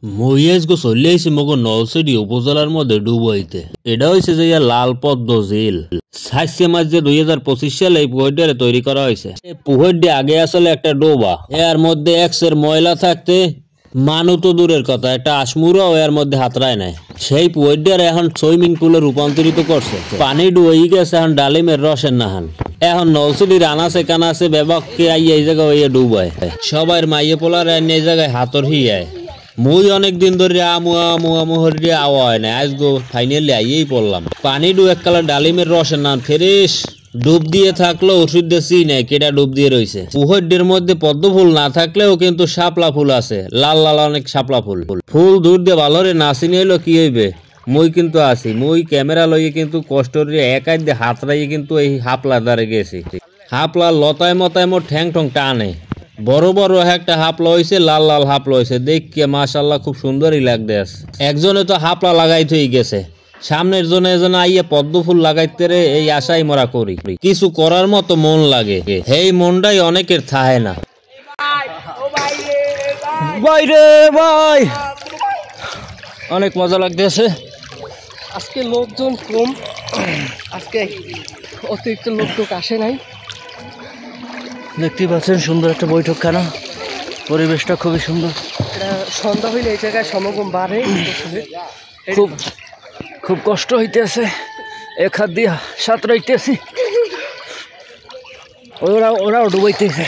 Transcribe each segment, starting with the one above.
মহিয়াজগো চলে আইছে মগো নলছিটি উপজেলার মধ্যে ডুবাইতে। এটা হয়েছে যে লাল পদ্ম ঝিল 7 মার্চ 2025 সালে এই পুকুরটা তৈরি করা হয়েছে। এই পুকুরটি আগে আসলে একটা ডোবা, এর মধ্যে এক্সের ময়লা থাকতে মানু তো দূরের কথা, একটা আশমুরাও এর মধ্যে হাতরায় নাই। সেই পুকুরটার এখন সুইমিং পুলে রূপান্তরিত করছে। পানি ডুয়ে গেছে এখন ডালিমের রসের নাহান। এখন নলছিটির আনাচে কানাচে বেবাককে আইয়া এই জায়গায় ওইয়া ডুবায়। সবাই মাইয়ে পোলার এই জায়গায় হাতর হিয়ায়। মুই অনেক দিন ধরে আমু হরি আওয়া হয় না, আজগো ফাইনালি আইয়েই পড়লাম। পানি ডু এক কালার ডালিমের রসের নাম ফ্রেশ। ডুব দিয়ে থাকলেও ওষুধ দেশি নেই, কেটা ডুব দিয়ে রয়েছে। পুকুরটির মধ্যে পদ্ম ফুল না থাকলেও কিন্তু শাপলা ফুল আছে, লাল লাল অনেক শাপলা ফুল। ফুল দূর দিয়ে ভালো রে নাচিনি হইলো কি হইবে। মুই কিন্তু আছি, মুই ক্যামেরা লইয়ে কিন্তু কষ্ট একাই দিয়ে হাত রাইয়ে কিন্তু এই হাপলা দ্বারে গেছি। হাপলা লতায় মতায় মোর ঠ্যাং ঠং টানে। বড় বড় একটা হাপলা হয়েছে, লাল লাল হাপলা হয়েছে, দেখিয়ে মাশাল্লাহ খুব সুন্দরই লাগতে আছে। একজনে তো হাপলা লাগাই থই গেছে, সামনের জনে এজনে আইয়া পদ্ম ফুল লাগাইতে রে এই আশাই মোরা করি। কিছু করার মতো মন লাগে, এই মনটাই অনেকের থাহে না। বাইরে ভাই অনেক মজা লাগতেছে। আজকে লোকজন কম, আজকে অতিরিক্ত লোক আসে নাই। দেখতে পাচ্ছেন সুন্দর একটা বৈঠকখানা, পরিবেশটা খুবই সুন্দর। সন্ধ্যা হইলে এই জায়গায় সমাগম বাড়ে। খুব কষ্ট হইতেছে, এক হাত দিয়া সাঁতরাইতেছি, ওরাও ডুবাইতেছে।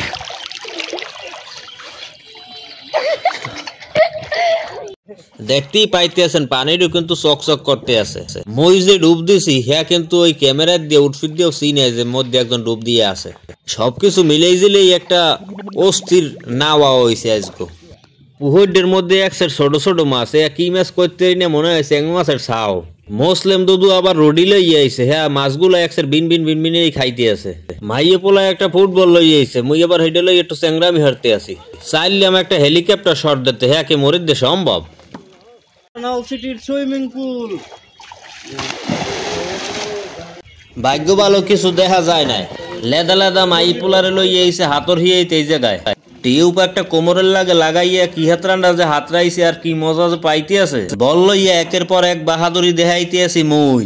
দেখতেই পাইতেছেন পানিরও কিন্তু চকচক করতে আছে। মই যে ডুব দিছি হ্যাঁ কিন্তু ওই ক্যামেরা দিয়ে উঠফিট দিয়েও চিনে যে মধ্যে একজন ডুব দিয়ে আছে। সবকিছু মিলেই দিলেই একটা অস্থির নাওয়া হয়েছে আজকে। পুকুরটির মধ্যে একসের ছোট ছোট মাছ, কি মাছ করতে না মনে হয় চেং মাছের ছাও। মুসলিম দুদু আবার রোডি লই আইছে, হ্যাঁ মাছগুলো একসের বিন বিন বিন বিন খাইতে আছে। মাইয়ে পোলা একটা ফুটবল লই আইছে, মুই আবার হেডে লই একটু চ্যাংরামি হারতে আছি। চাইলাম একটা হেলিকপ্টার শট দিতে, হ্যাঁ কি মরির দিয়ে সম্ভব। নলছিটির সুইমিং পুল ভাগ্য ভালো কিছু দেখা যায় নাই। লেদা লেদা মাই পোলারে লই আইছে হাতর হিয়াইতে এই জায়গায়। টিউব একটা কোমরের লাগে লাগাইয়া কি হাতরান্ডা যে হাতরাইছে আর কি মজা যে পাইতে আছে। বল লইয়া একের পর এক বাহাদুরি দেখাইতে আছি মুই।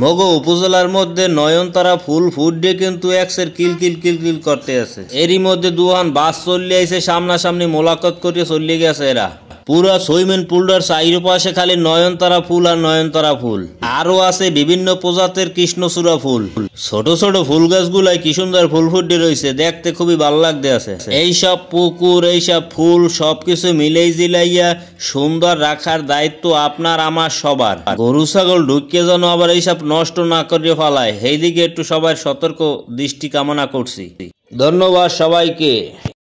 মগো উপজেলার মধ্যে নয়নতারা ফুল ফুট দিয়ে কিন্তু একসের কিল কিল কিল কিল করতে আছে। এরই মধ্যে দুহান বাস চলে আইছে, সামনাসামনি মোলাকত করিয়ে চলে গেছে এরা। পুরা সুইমিং পুলটার চাইর পাশে খালি নয়নতারা ফুল আর নয়নতারা ফুল। আরো আছে বিভিন্ন প্রজাতির কৃষ্ণচূড়া ফুল। ছোট ছোট ফুল গাছগুলাই কি সুন্দর ফুল ফুটে রয়েছে, দেখতে খুবই ভালো লাগতে আছে। এইসব পুকুর এইসব ফুল সবকিছু মিলেই জিলাইয়া সুন্দর রাখার দায়িত্ব আপনার আমার সবার। গরু ছাগল ঢুকিয়ে যেন আবার এইসব নষ্ট না করে ফেলায়, সেই দিকে একটু সবাই সতর্ক দৃষ্টি কামনা করছি। ধন্যবাদ সবাইকে।